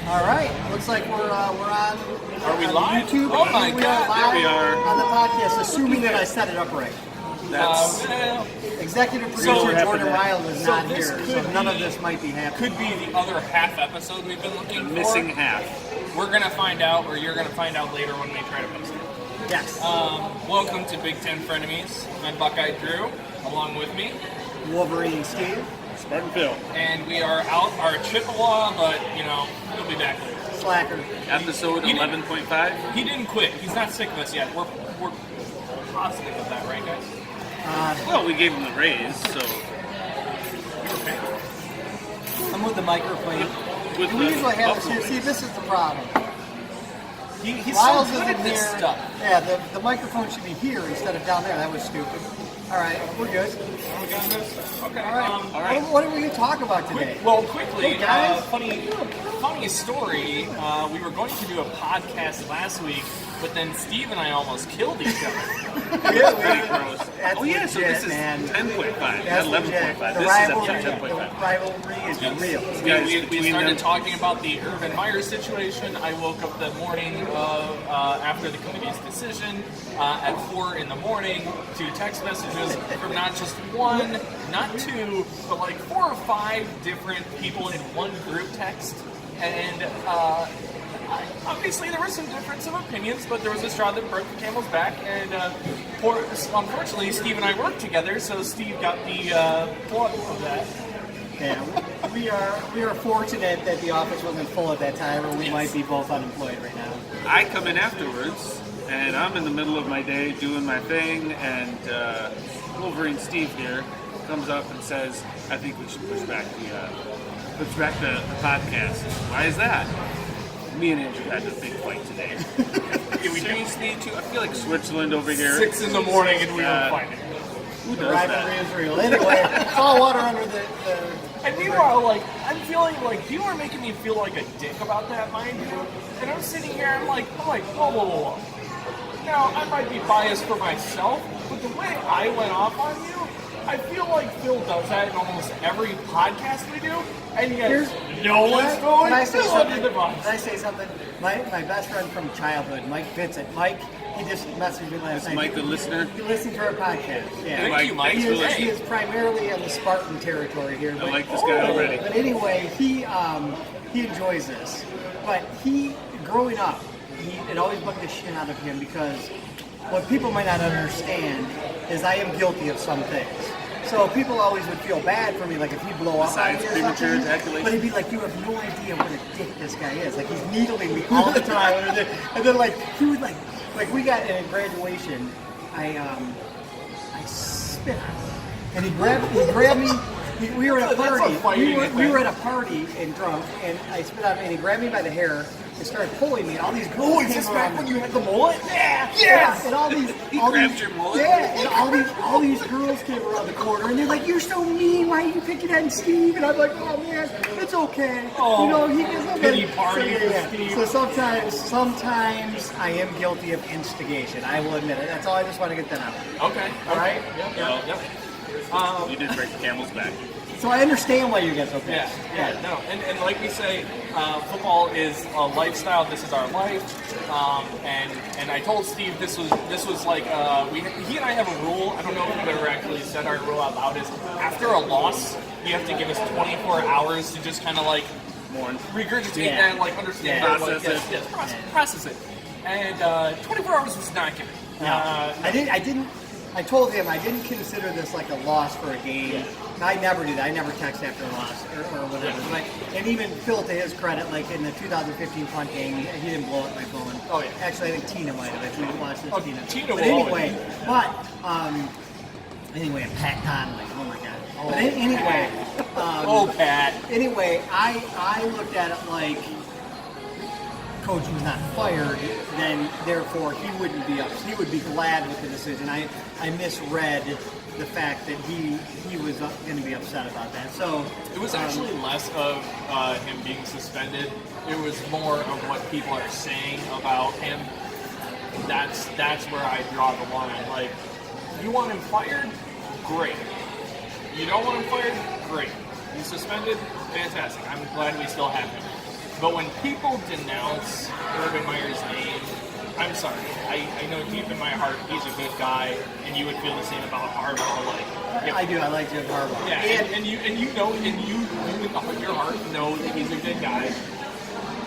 All right, looks like we're on. Are we live? YouTube. Oh my we God, are live there we are. on the podcast, assuming that I set it up right. That's Executive producer So- Jordan Ryle is so not this here, could so none of be- this might be happening. could be the other half episode we've been looking for. Missing half. We're gonna find out, or you're gonna find out later when we try to post it. Yes. Welcome to Big Ten Frenemies. I'm Buckeye Drew, along with me, Wolverine Steve, Spartan Phil. and we are out our Chippewa, but he'll be back later. Slacker. Episode You didn't- 11.5. He didn't quit. He's not sick of us yet. We're positive of that, right, guys? Well, we gave him the raise, so I'm with the microphone. with We the usually have this Buffalo here. See, raise. this is the problem. He's Riles so good isn't at this here. stuff. Yeah, the microphone should be here instead of down there. That was stupid. All right, we're good. Are we got this? Okay. All right. all right. What are we going to talk about today? Quickly, Hey, guys. funny story. We were going to do a podcast last week, but then Steve and I almost killed each other. Pretty gross. That's Oh yeah, so legit, this is man. 10.5, That's not legit. 11.5. The This rivalry, is episode the 10.5. rivalry is real. Guys, We between started them- talking about the Urban Meyer situation. I woke up the morning of after the committee's decision at 4 in the morning to text messages from not just one, not two, but like 4 or 5 different people in one group text. And obviously there was some difference of opinions, but there was a straw that broke the camel's back. And unfortunately, Steve and I worked together, so Steve got the plug of that. Yeah, we are fortunate that the office wasn't full at that time, or we might be both unemployed right now. I come in afterwards, and I'm in the middle of my day doing my thing, and Wolverine Steve here comes up and says, "I think we should push back the podcast." Why is that? Me and Andrew had a big fight today. Seriously, too. I feel like Switzerland over here. 6 in the morning and we were Uh, fighting. Who The does rivalry that? is real. Anyway, it's all water under the And meanwhile, like, I'm feeling like you are making me feel like a dick about that, mind you. And I'm sitting here, I'm like, whoa. Now, I might be biased for myself, but the way I went off on you, I feel like Phil does that in almost every podcast we do, and yet no one's throwing Can I say Phil something? under the bus. Can I say something? My best friend from childhood, Mike Vincent. Mike, he just messaged me last night. Mike, the listener. He listened to our podcast. Yeah. Thank you, Mike. He is, Hey. he is primarily on the Spartan territory here. I like this guy already. But anyway, he enjoys this. But growing up, it always bugged the shit out of him because what people might not understand is I am guilty of some things. So people always would feel bad for me, like if he blow up on Besides me or premature something. ejaculation. But he'd be like, "You have no idea what a dick this guy is. Like he's needling me all the time." And then like he would like we got in a graduation, I spit on him, and he grabbed me. We were at a That's party. not fighting, We were at a party and drunk, and I spit on him, and he grabbed me by the hair and started pulling me. And all these girls Oh, is came this around back me. when you had the mullet? Yeah, Yes! and all these, He all grabbed these, your mullet? yeah, and all these girls came around the corner, and they're like, "You're so mean. Why are you picking on Steve?" And I'm like, "Oh man, it's okay. Oh, you know, he gets pity party so, for Steve. So sometimes I am guilty of instigation. I will admit it. That's all. I just want to get that out. Okay. All right. Yep. You did break the camel's back. So I understand why you guys are Yeah, pissed. no, and like we say, football is a lifestyle. This is our life, and I told Steve this was like he and I have a rule. I don't know if we've ever actually said our rule out loud. Is after a loss, you have to give us 24 hours to just kind of like Mourn. regurgitate Yeah. and like understand Yeah. it, like, Process it. process it. And 24 hours was not given. I told him I didn't consider this like a loss for a game. I never do that. I never text after a loss or whatever. Like, and even Phil, to his credit, like in the 2015 punt game, he didn't blow up my phone. Oh, yeah. Actually, I think Tina might have. If you didn't watch this, Oh, Tina. Tina But will anyway, and Pat Conley. Oh my God. But anyway, Pat. Anyway, I looked at it like coach was not fired, then therefore he wouldn't be up. He would be glad with the decision. I misread the fact that he was going to be upset about that. So It was actually less of him being suspended. It was more of what people are saying about him. That's where I draw the line. Like, you want him fired? Great. You don't want him fired? Great. He's suspended? Fantastic. I'm glad we still have him. But when people denounce Urban Meyer's name, I'm sorry. I know deep in my heart he's a good guy, and you would feel the same about Harbaugh. Like, I do. I like Jim Harbaugh. yeah, and you know, and you in your heart know that he's a good guy,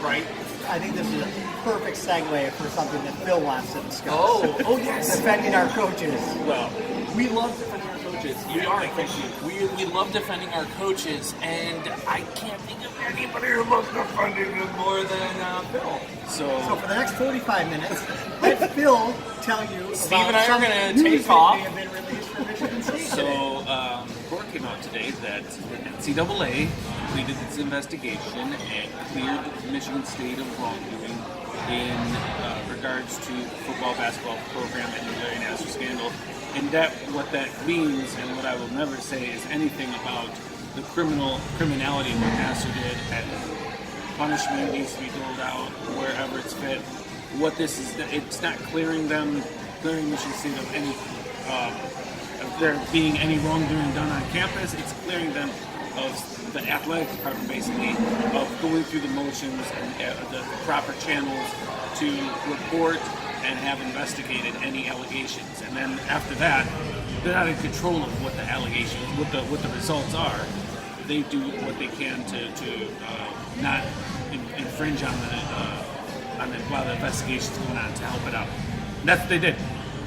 right? I think this is a perfect segue for something that Phil wants to discuss. Oh yes. Defending our coaches. Well, we love defending our coaches. We love defending our coaches, and I can't think of anybody who loves defending them more than Phil. So for the next 45 minutes, let Phil tell you Steve about and I are some gonna news take that off. may have been released from Michigan State today. So, report came out today that the NCAA completed its investigation and cleared Michigan State of wrongdoing in regards to the football-basketball program and the Larry Nassar scandal. And what that means, and what I will never say, is anything about the criminality of what Nassar did. And punishment needs to be doled out wherever it's fit. What this is, it's not clearing Michigan State of any. Of there being any wrongdoing done on campus. It's clearing them of the athletic department, basically, of going through the motions and the proper channels to report and have investigated any allegations. And then after that, they're not in control of what the allegations, what the results are. They do what they can to not infringe on the while the investigation's going on, to help it out. And that's what they did.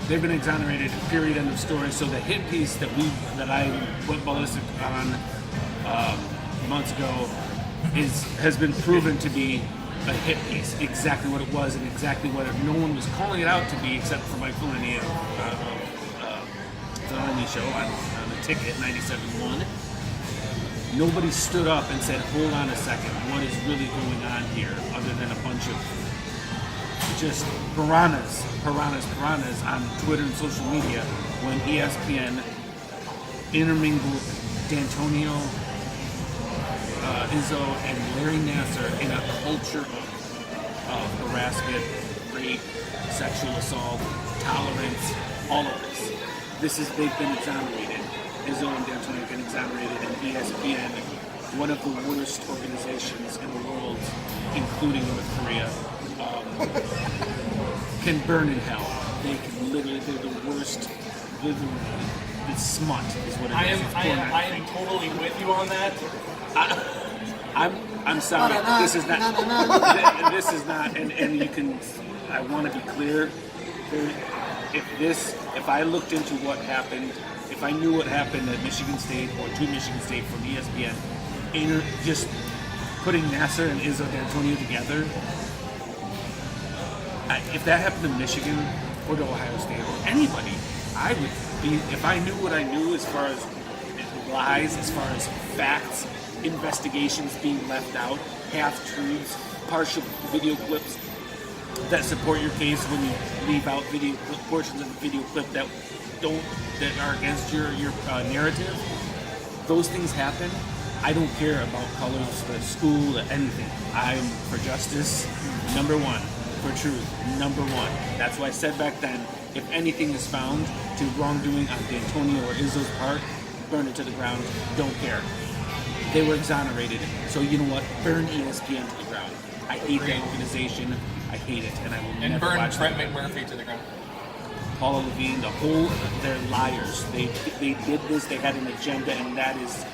They've been exonerated, period, end of story. So the hit piece that I went ballistic on months ago has been proven to be a hit piece, exactly what it was and exactly what no one was calling it out to be, except for Mike Filani of the Filani show on the ticket 97.1. Nobody stood up and said, hold on a second, what is really going on here, other than a bunch of just piranhas on Twitter and social media when ESPN intermingled D'Antonio, Izzo, and Larry Nassar in a culture of harassment, rape, sexual assault, tolerance, all of this. They've been exonerated. Izzo and D'Antonio have been exonerated, and ESPN, one of the worst organizations in the world, including North Korea, can burn in hell. They can literally, they're the worst, literally, the smut is what it is. I am totally with you on that. I'm sorry, this is not, this is not, and you can, I want to be clear, if I looked into what happened, if I knew what happened at Michigan State or to Michigan State from ESPN, just putting Nassar and Izzo D'Antonio together, if that happened to Michigan or to Ohio State or anybody, I would be, if I knew what I knew as far as lies, as far as facts, investigations being left out, half-truths, partial video clips that support your case when you leave out portions of the video clip that are against your narrative. Those things happen. I don't care about colors, the school, anything. I'm for justice, number one. For truth, number one. That's why I said back then, if anything is found to wrongdoing on D'Antonio or Izzo's part, burn it to the ground. Don't care. They were exonerated. So you know what? Burn ESPN to the ground. I hate that organization. I hate it, and I will And never burn watch Trent them. McMurphy to the ground. Paula Levine, they're liars. They did this. They had an agenda, and that is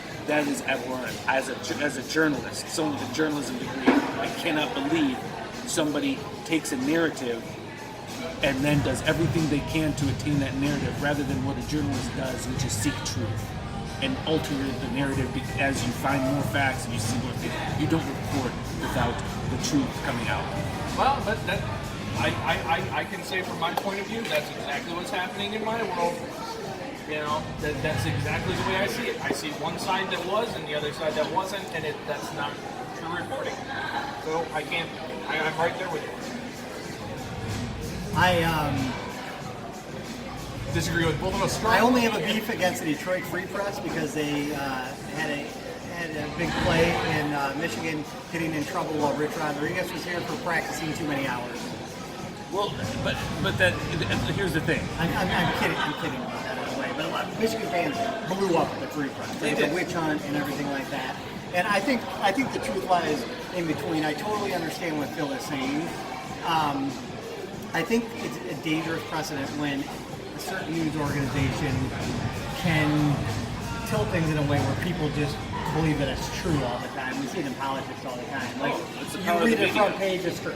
abhorrent. As a journalist, someone with a journalism degree, I cannot believe somebody takes a narrative and then does everything they can to attain that narrative, rather than what a journalist does, which is seek truth and alter the narrative as you find more facts and you see more things. You don't report without the truth coming out. Well, but that I can say from my point of view, that's exactly what's happening in my world. You know, that's exactly the way I see it. I see one side that was and the other side that wasn't, and that's not true reporting. So I'm right there with you. I Disagree with both of us. I only have a beef against the Detroit Free Press because they had a big play in Michigan, getting in trouble while Rich Rodriguez was here for practicing too many hours. Well, but that here's the thing. I'm kidding about that in a way. But a lot of Michigan fans blew up the Free Press. There was a witch hunt and everything like that. And I think the truth lies in between. I totally understand what Phil is saying. I think it's a dangerous precedent when a certain news organization can tilt things in a way where people just believe that it's true all the time. We see it in politics all the time. Like, it's the you power of read the a front media. page, it's true.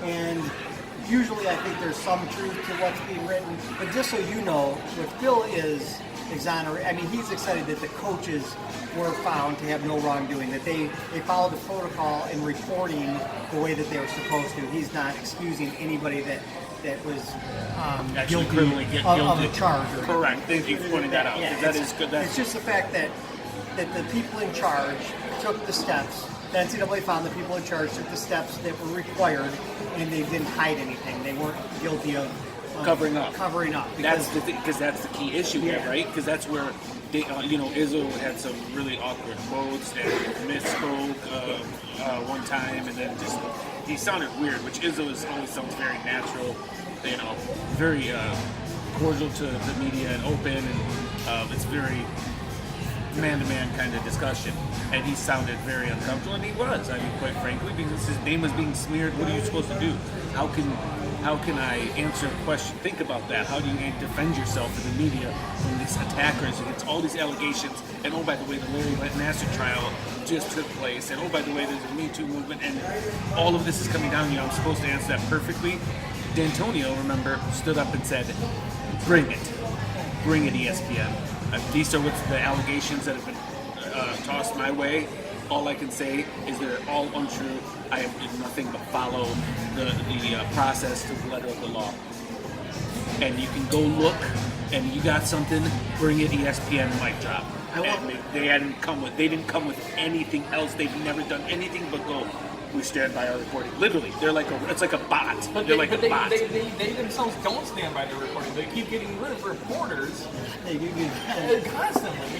And usually I think there's some truth to what's being written. But just so you know, what Phil is exonerated, I mean, he's excited that the coaches were found to have no wrongdoing, that they followed the protocol in reporting the way that they were supposed to. He's not excusing anybody that was Actually guilty criminally get of guilty. a charge. Or Correct. Thank you for pointing that out. 'Cause Yeah, that it's- is good. It's just the fact that the people in charge took the steps. The NCAA found the people in charge took the steps that were required, and they didn't hide anything. They weren't guilty of Covering up. Covering up. That's the thing, because that's the key issue here, Yeah. right? Because that's where they, Izzo had some really awkward quotes and misspoke one time, and then just he sounded weird. Which Izzo always sounds very natural, very cordial to the media and open, and it's very man-to-man kind of discussion. And he sounded very uncomfortable, and he was. I mean, quite frankly, because his name was being smeared. What are you supposed to do? How can I answer a question? Think about that. How do you defend yourself in the media from these attackers against all these allegations? And oh, by the way, the Larry Nassar trial just took place. And oh, by the way, there's a Me Too movement, and all of this is coming down. I'm supposed to answer that perfectly. D'Antonio, remember, stood up and said, "Bring it, ESPN. These are what's the allegations that have been tossed my way. All I can say is they're all untrue. I have did nothing but follow the process to the letter of the law. And you can go look, and you got something. Bring it, ESPN. Mic drop." And they didn't come with anything else. They've never done anything but go, "We stand by our reporting." Literally, it's like a bot. But They're like a bot. they themselves don't stand by the reporting. They keep getting rid of reporters They do constantly.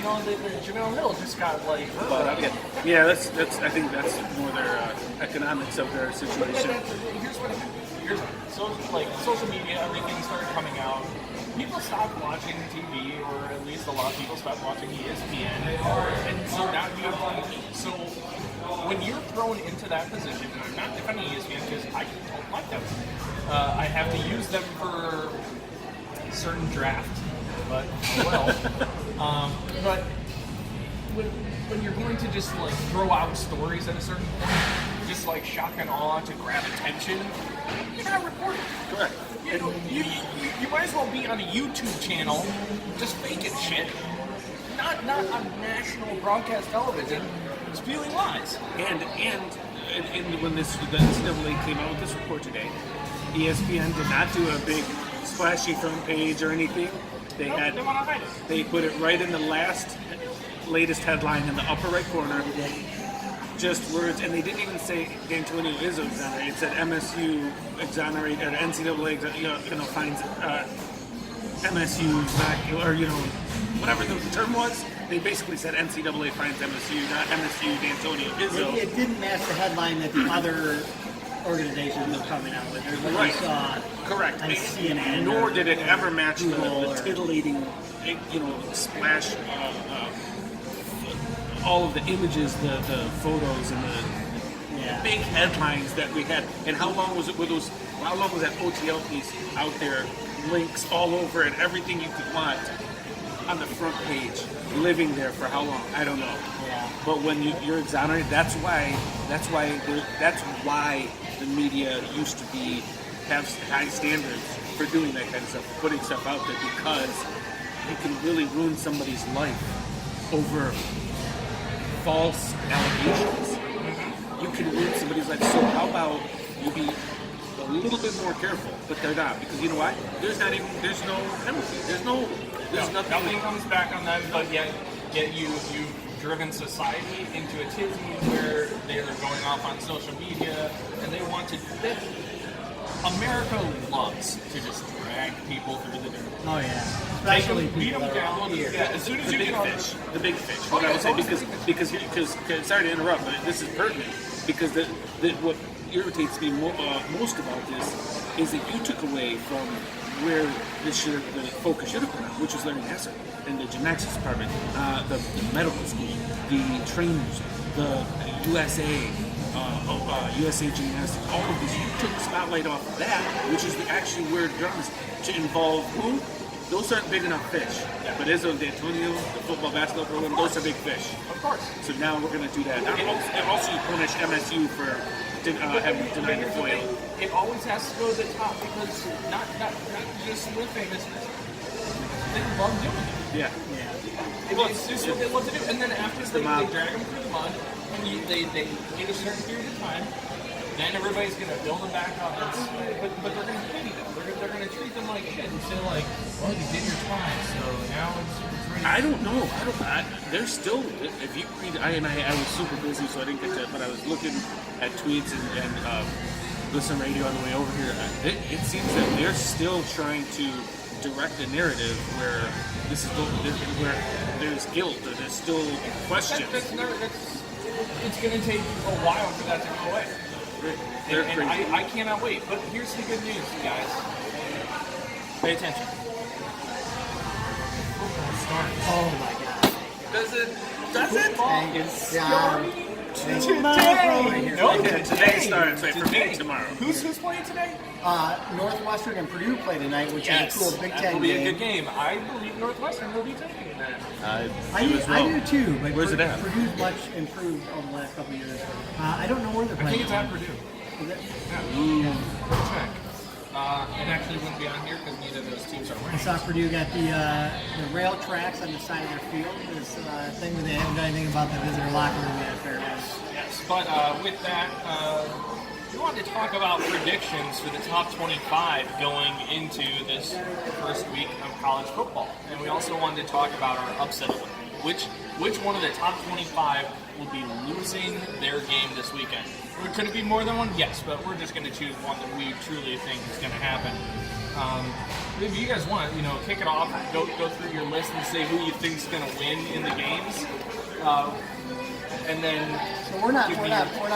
Jamel Hill just got like. But yeah, that's. I think that's more their economics of their situation. Here's social media, everything started coming out. People stopped watching TV, or at least a lot of people stopped watching ESPN, and so now you have TV. So when you're thrown into that position, and I'm not defending ESPN because I don't like them. I have to use them for certain drafts, but oh well. But when you're going to just like throw out stories at a certain point, just like shock and awe to grab attention, you're not reporting. Correct. You might as well be on a YouTube channel, just faking shit, not on national broadcast television, spewing lies. And when the NCAA came out with this report today, ESPN did not do a big splashy front page or anything. They They want to hide it. They put it right in the latest headline in the upper right corner. Just words, and they didn't even say D'Antonio Izzo exonerated. It said MSU exonerate, or NCAA finds MSU's not, or whatever the term was. They basically said NCAA finds MSU, not MSU D'Antonio Izzo. It didn't match the headline that the other organizations are coming out with. There's what Right. you saw Correct. on CNN. Nor or did it ever match the Google or- titillating, splash, all of the images, the photos, and the big headlines that we had. And how long was it with those? How long was that OTL piece out there? Links all over it, everything you could want on the front page, living there for how long? I don't know. Yeah. But when you're exonerated, that's why the media used to have high standards for doing that kind of stuff, putting stuff out there, because you can really ruin somebody's life over false allegations. You can ruin somebody's life. So how about you be a little bit more careful? But they're not, because you know why? There's no penalty. There's nothing. Nothing comes back on them, but yet you've driven society into a tizzy where they're going off on social media, and they want to. America loves to just drag people through the dirt. Oh yeah. Especially Beat them people that are down. here. Yeah, as soon as The you big get fish. on. The big fish. What I would say, because sorry to interrupt, but this is pertinent, because what irritates me most about this is that you took away from where the focus should have been on, which was Larry Nassar and the gymnastics department, the medical school, the trainers, the USA, USA Gymnastics, all of these. You took the spotlight off of that, which is actually where it comes to involve who? Those aren't big enough fish. But Izzo de Antonio, the football basketball program, those are big fish. Of course. So now we're going to do that. And also you punish MSU for having denied the foil. It always has to go to the top because not just with famousness. They love doing it. Yeah. It's just what they love to do. And then after they drag them through the mud, and they get a certain period of time, then everybody's going to build them back up. But they're going to pity them. They're going to treat them like kids and say like, well, you did your time, so now it's ready. I don't know. There's still, if you read, I was super busy, so I didn't get to, but I was looking at tweets and listen radio on the way over here. It seems that they're still trying to direct a narrative where where there's guilt, or there's still questions. It's going to take a while for that to go away. And I cannot wait. But here's the good news, guys. Pay attention. Football starts. Oh my God. Does it? Football is starting today. No, Today starts. Wait, for me, tomorrow. Who's playing today? Northwestern and Purdue play tonight, which is a cool Big that Ten will be game. a good game. I believe Northwestern will be taking that. I do too, but Where's it at? Purdue's much improved over the last couple of years. I don't know where they're I playing. think it's at Purdue. Is it? Yeah. Go check. It actually wouldn't be on here because neither of those teams are I winning. saw Purdue got the rail tracks on the side of their field. This thing where they haven't done anything about the visitor locker room yet. Yes, but with that, we wanted to talk about predictions for the top 25 going into this first week of college football. And we also wanted to talk about our upset of the week. Which one of the top 25 will be losing their game this weekend? Could it be more than one? Yes, but we're just going to choose one that we truly think is going to happen. If you guys want, kick it off, go through your list and say who you think is going to win in the games, and then. So we're not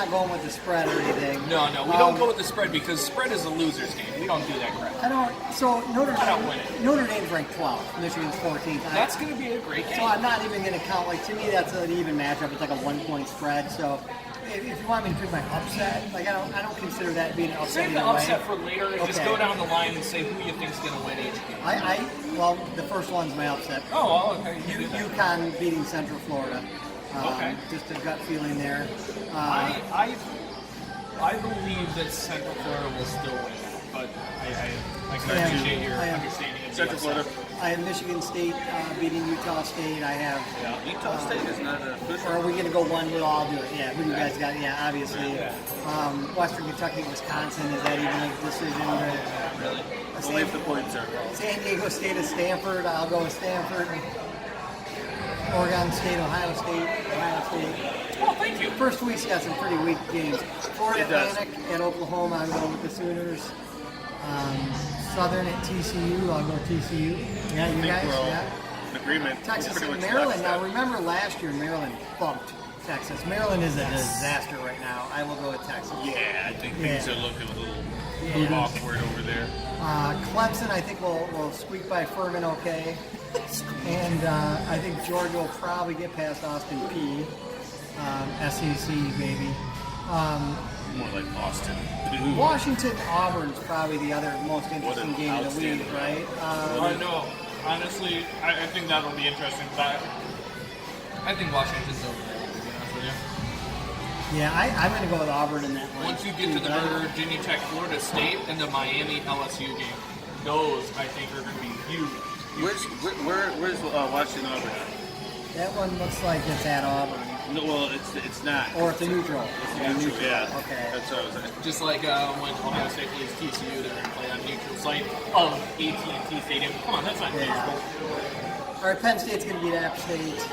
going with the spread or anything. No, we don't go with the spread because spread is a loser's game. We don't do that crap. So don't win it. Notre Dame's ranked 12th. Michigan's 14th. That's going to be a great game. So I'm not even going to count. Like, to me, that's an even matchup. It's like a 1-point spread. So if you want me to pick my upset, like I don't consider that being an upset. Save the either way. upset for later and just go down the line and say who you think's going to win each game. Well, the first one's my upset. Oh, well, okay. You do that. UConn beating Central Florida. Okay. Just a gut feeling there. I believe that Central Florida will still win, but I can appreciate your understanding of Central Florida. I have Michigan State beating Utah State. I have. Utah State is not a official. Or are we going to go one? We'll all do it. Yeah. Who do you guys got? Yeah, obviously. Western Kentucky, Wisconsin. Is that even a decision? Really? Only if the points are called. San Diego State is Stanford. I'll go with Stanford. Oregon State, Ohio State. Oh, thank you. First week's got some pretty weak games. Florida It does. Atlantic at Oklahoma, I'm going with the Sooners. Southern at TCU, I'll go TCU. Yeah, you guys? We're all Yeah. in agreement. Texas Pretty and much Maryland. Now, lockstep. remember last year, Maryland bumped Texas. Maryland is a disaster right now. I will go with Texas. Yeah, I think things are looking a little Yeah. awkward over there. Clemson, I think, will squeak by Furman okay. And I think Georgia will probably get past Austin P. SEC, maybe. More like Boston. Washington, Auburn's probably the other most interesting game of the week, right? No, honestly, I think that'll be interesting. But I think Washington's over there, to be honest with you. Yeah, I'm going to go with Auburn in that one. Once you get to the Virginia Tech, Florida State, and the Miami LSU game, those I think are going to be huge. Where's Washington Auburn? That one looks like it's at Auburn. No, well, it's not. Or it's a neutral. It's neutral, yeah. Okay. That's what I was saying. Just like when Ohio State plays TCU, they're going to play on neutral site of AT&T Stadium. Come on, that's not neutral. All right, Penn State's going to beat App State.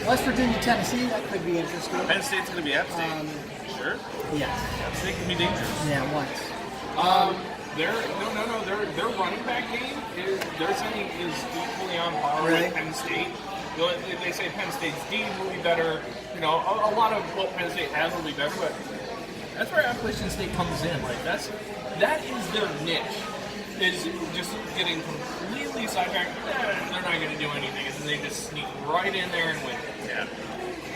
West Virginia, Tennessee, that could be interesting. Penn State's going to be App State. Sure. Yeah. App State can be dangerous. Yeah, once. Their running back game is equally on par Really? with Penn State. They say Penn State's D will be better. A lot of what Penn State has will be better, but that's where Appalachian State comes in. Like that is their niche. Is just getting completely sidetracked. They're not going to do anything, and they just sneak right in there and win. Yeah.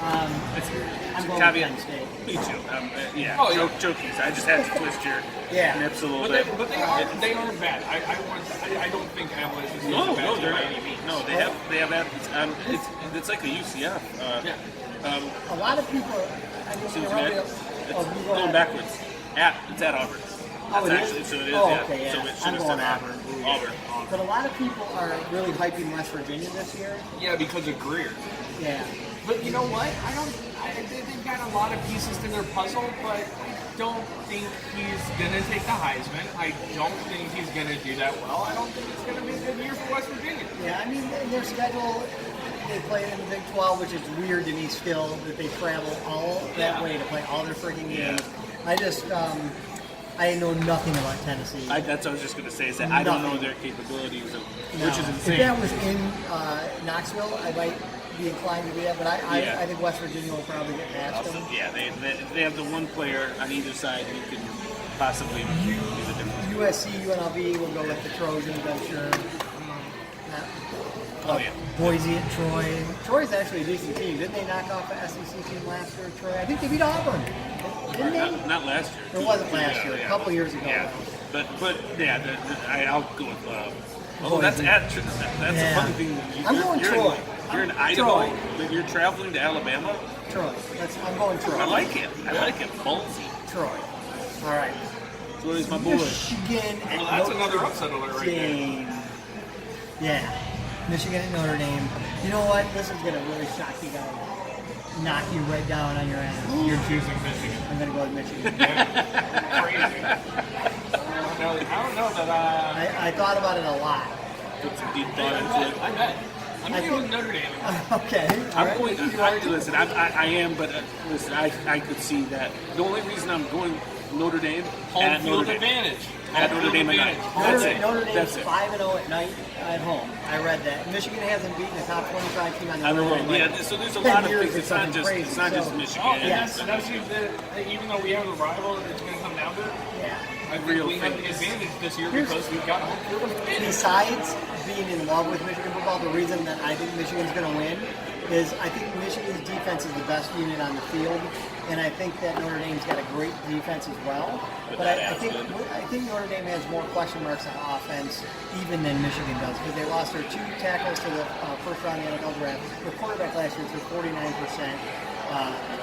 I'm going with caveat. Penn State. Me too. Yeah. Oh, yeah. Joking. I just had to twist your Yeah. nips a little But bit. they are bad. I don't think Avalanche is No, a bad no, team they're by not. any means. No, they have athletes. It's like a UCF. Yeah. A lot of people. I mean, Cincinnati. you Going backwards. It's at Auburn. Oh, That's it is? actually, so it is. Oh, yeah. okay, yeah. So it should I'm have going said Auburn. Auburn. But a lot of people are really hyping West Virginia this year. Yeah, because of Greer. Yeah. But you know what? They've got a lot of pieces to their puzzle, but I don't think he's gonna take the Heisman. I don't think he's gonna do that well. I don't think it's gonna be a good year for West Virginia. Yeah, I mean, in their schedule, they play in the Big 12, which is weird to me still, that they travel all that way to play all their freaking games. I just, I know nothing about Tennessee. That's what I was just going to say. Is that I don't know Nothing. their capabilities, No. which is insane. If that was in Knoxville, I might be inclined to do that, but Yeah. I think West Virginia will probably get past Also, them. yeah, they have the one player on either side who can possibly do the difference. USC, UNLV will go with the Trojans, I'm sure. Oh yeah. Boise at Troy. Troy's actually a decent team. Didn't they knock off the SEC team last year, Troy? I think they beat Auburn. Didn't they? Not last year. It wasn't last year. A couple years ago. Yeah, but yeah, I'll go with. Oh, that's Boise. that's Yeah. a funny thing. I'm going Troy. You're in I'm Idaho, Troy. but you're traveling to Alabama. Troy. I'm going Troy. I like it. Ballsy. Troy. All right. So is my boy. Michigan at Well, that's Notre another upset alert right there. Dame. Yeah. Michigan at Notre Dame. You know what? This is going to really shock you guys. Knock you right down on your ass. You're choosing Michigan. I'm going to go with Michigan. Crazy. I don't know that. I thought about it a lot. Put some deep thought into it. I bet. I'm I going with think- Notre Dame. Okay. all I'm right. going. Listen, I am, but listen, I could see that. The only reason I'm going Notre Dame Home at field Notre Dame. advantage. At Notre Dame at night. That's it. Notre Dame's That's it. 5-0 at night at home. I read that. Michigan hasn't beaten a top 25 team on the On the road. road. in Yeah, like so there's a 10 lot of years things. or It's not something just crazy. it's not just So- Michigan. Oh, and Yes. that's even though we have a rival, it's going to come down to it. Yeah. I think Real we have the things. advantage this year Here's- because we've got home field advantage. Besides being in love with Michigan football, the reason that I think Michigan's going to win is I think Michigan's defense is the best unit on the field, and I think that Notre Dame's got a great defense as well. But I think Notre Dame has more question marks on offense even than Michigan does because they lost their two tackles to the first round of the NFL draft. Their quarterback last year threw 49%.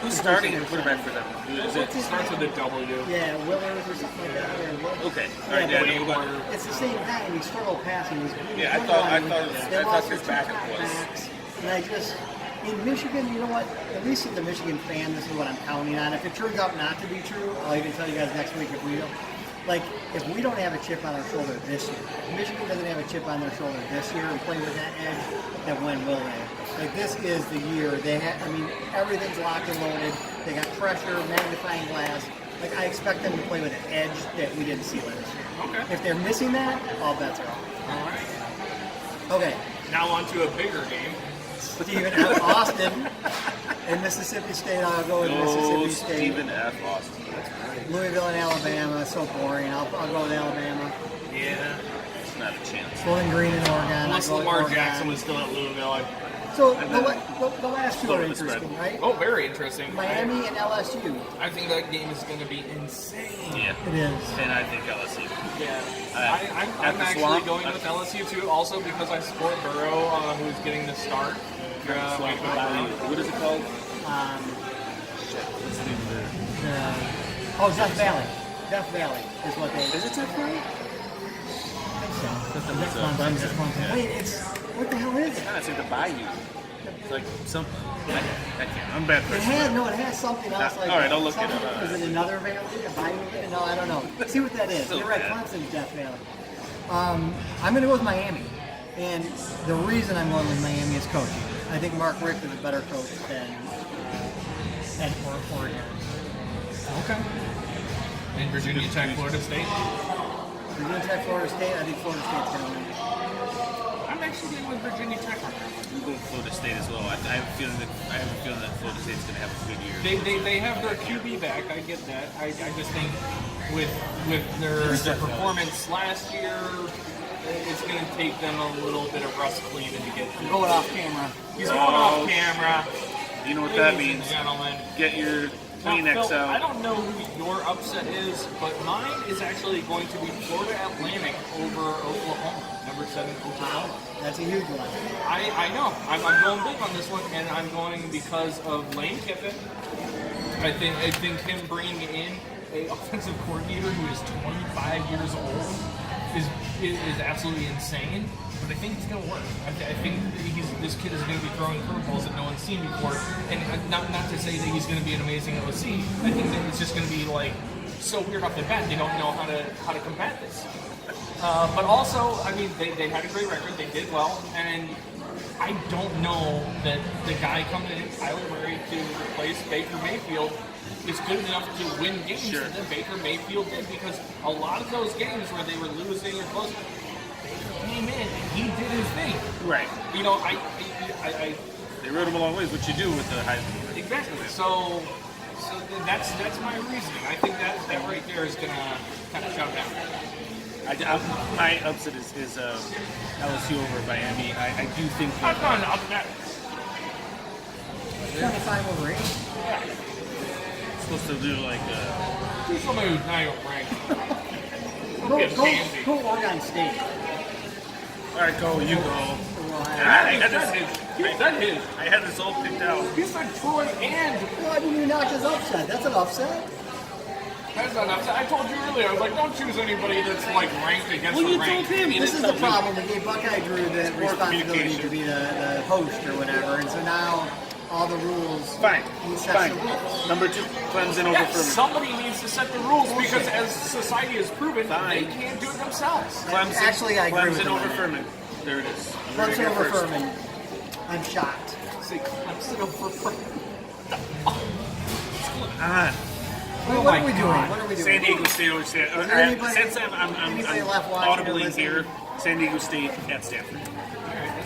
Who's starting at quarterback for them? Is it? It starts with a W. Yeah, Willard or something like that. Or Will- Okay. All Yeah, right. Yeah, but- no, but- It's the same guy, and he struggled passing. Yeah, I thought they his lost their backup two was. backs, and I just in Michigan, you know what? At least as a Michigan fan, this is what I'm counting on. If it turns out not to be true, I'll even tell you guys next week if we don't. Like, if we don't have a chip on our shoulder this year, if Michigan doesn't have a chip on their shoulder this year and play with that edge, then when will they? Like, this is the year. I mean, everything's locked and loaded. They got pressure, magnifying glass. Like, I expect them to play with an edge that we didn't see last year. Okay. If they're missing that, all bets are off. All right. Okay, Now on to a bigger game. Stephen F. Austin and Mississippi State. I'll go with Oh, Mississippi State. Stephen F. Austin. That's right. Louisville and Alabama. So boring. I'll go with Alabama. Yeah. It's not a chance. Bowling Green and Oregon. Unless I'll go with Lamar Oregon. Jackson was still at Louisville. So And the, then- the last two Lower are the spread. interesting, right? Oh, very interesting. Miami and LSU. I think that game is going to be insane. Yeah. It is. And I think LSU. Yeah. At I'm the actually Swamp? going with LSU too, also because I support Burrow, who's getting the start. Swamp Bayou. What is it called? Um, Shit. What's the name of it? Death Valley. Death Valley is what they. Is it Death Valley? I think so. That's That's a- Clemson, that's Clemson. Wait, it's what the hell is it? It's like the Bayou. It's like some. I can't. I'm bad for It has something else like all right, that. I'll look it Something- up. Is it another valley? A bayou? No, I don't know. See what that is. Still You're right, bad. Clemson's Death Valley. I'm going to go with Miami. And the reason I'm going with Miami is coaching. I think Mark Richt is a better coach than Oregon. Okay. And Virginia Tech, Florida State. Virginia Tech, Florida State. I think Florida State's going to win. I'm actually going with Virginia Tech on that one. I'm going with Florida State as well. I have a feeling that Florida State's going to have a good year. They have their QB back. I get that. I just think with their performance last year, it's going to take them a little bit of rust cleaning to get. I'm going off camera. He's going off camera. You know what that Ladies means. and gentlemen. Get your Now, Kleenex Phil, I out. don't know who your upset is, but mine is actually going to be Florida Atlantic over Oklahoma, number 7 Oklahoma. That's a huge one. I know. I'm going big on this one, and I'm going because of Lane Kiffin. I think him bringing in a offensive coordinator who is 25 years old is absolutely insane. But I think it's going to work. I think this kid is going to be throwing curveballs that no one's seen before. And not to say that he's going to be an amazing OC. I think that it's just going to be like so weird off the bat. They don't know how to combat this. But also, I mean, they had a great record. They did well, and I don't know that the guy coming in, Kyler Murray, to replace Baker Mayfield is good enough to win games that Baker Mayfield did, because a lot of those games where they were losing or close, Baker came in and he did his thing. Right. You know, They rode him a long ways, which you do with the Heisman. exactly. So that's my reasoning. I think that right there is gonna kind of shut down. My upset is LSU over Miami. I do think I'm that not up that. 25 over 8. it's supposed to do like Do somebody who's not even ranked. Go Oregon State. all right, go, you go. Well, I had this. He said his. I had this all picked out. He said Troy and why didn't you knock his upset? That's an upset. that's not upset. I told you earlier, I was like, don't choose anybody that's like ranked against Well, the you told rank. him. This is the problem. We gave Buckeye Drew the more responsibility communication. to be the host or whatever, and so now all the rules. Fine. He sets Fine. the rules. Number 2, Clemson over Yes, Furman. somebody needs to set the rules because, as society has proven, Fine. they can't do it themselves. Clemson, Actually, I agree Clemson with him over on that. Furman. There it is. You heard it Clemson here over first. Furman. I'm shocked. Say Clemson over Ah, What my are we doing? God. What are we doing? San Diego State over Stanford. Is there anybody- Since I'm anybody left watching or audibly listening? here, San Diego State at Stanford.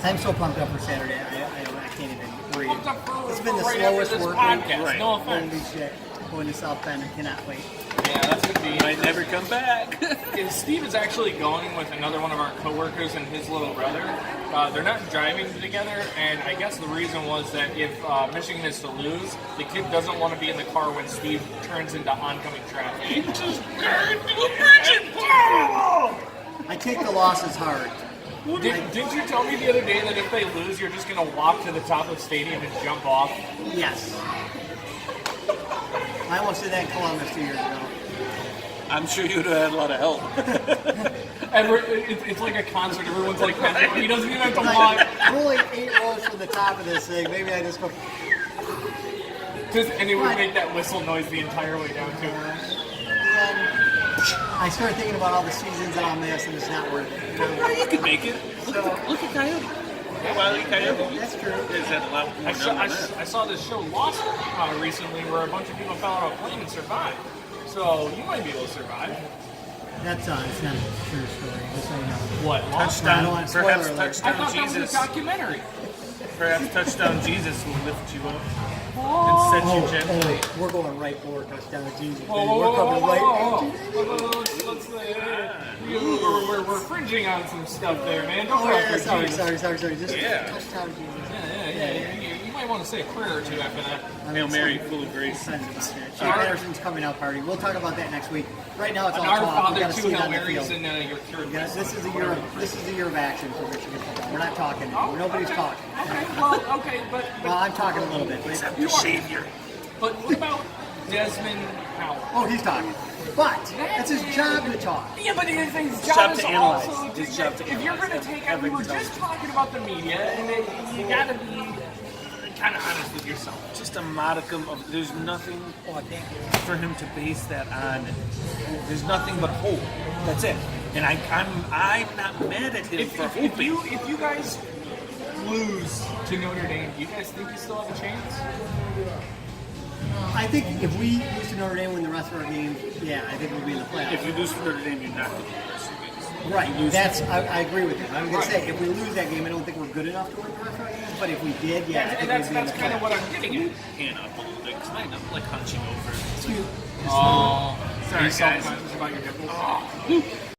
I'm so pumped up for Saturday. I can't even breathe. Pumped up for- It's been the for right after slowest this work podcast. Right. No Holy offense. shit. Going to South Bend. I cannot wait. Yeah, that's gonna be. Might never come back. And Steve is actually going with another one of our coworkers and his little brother. They're not driving together, and I guess the reason was that if Michigan is to lose, the kid doesn't want to be in the car when Steve turns into oncoming traffic. I take the losses hard. Didn't you tell me the other day that if they lose, you're just going to walk to the top of the stadium and jump off? Yes. I almost did that in Columbus 2 years ago. I'm sure you'd have had a lot of help. It's like a concert. Everyone's like, he doesn't even have to walk. I'm only 8 rows from the top of this thing. Maybe I just go. And it would make that whistle noise the entire way down, too. And I started thinking about all the seasons that I'll miss, and it's not worth it. Well, you could make it. Look So- at Coyote. Wile E. Coyote. That's true. Is that a lot more done than that. I saw this show Lost recently where a bunch of people fell out of a plane and survived. So you might be able to survive. That's it's not a true story. Just so you know. What? Lost? I don't Touchdown. want spoiler Perhaps alert. I touchdown thought that was Jesus. a documentary. Perhaps touchdown Jesus will lift you up and set you gently. We're going right for touchdown Jesus. baby. Whoa, whoa, We're whoa, coming whoa, right whoa, into whoa. Let's we're fringing on some stuff there, man. Don't Oh, go yeah, for sorry. Jesus. Just Yeah. touchdown Jesus. Yeah. You might want to say a prayer or two after that. Hail Mary, full of grace. Excited about that. Shea Patterson's coming out party. We'll talk about that next week. Right now, it's all And our talk. We Father, got to see two it Hail on the Marys, field. and your cured. This is the year of action for Michigan football. We're not talking anymore. Nobody's talking. Okay, but Well, I'm talking a little bit. But, The Savior. But what about Desmond Howard? oh, he's talking. But that's his job to talk. Yeah, but his job job is to analyze. also His job to if you're going to analyze. take, we were just talking about the media, and then you got to be kind of honest with yourself. Just a modicum of. There's nothing for him to base that on. There's nothing but hope. That's it. And I'm not mad at him If for hoping. if you guys lose to Notre Dame, do you guys think you still have a chance? I think if we lose to Notre Dame win the rest of our games, yeah, I think we'll be in the playoffs. If you lose for Notre Dame, you're not going to the rest of the games. Right. You lose- That's I agree with you. I'm going Right. to say if we lose that game, I don't think we're good enough to win the rest of our games. But if we did, yeah, I think And that's we'd be in the kind of what playoffs. I'm getting at. hand up a little bit because I know, like hunching over. Oh, Sorry, are you guys. self-conscious about your nipples?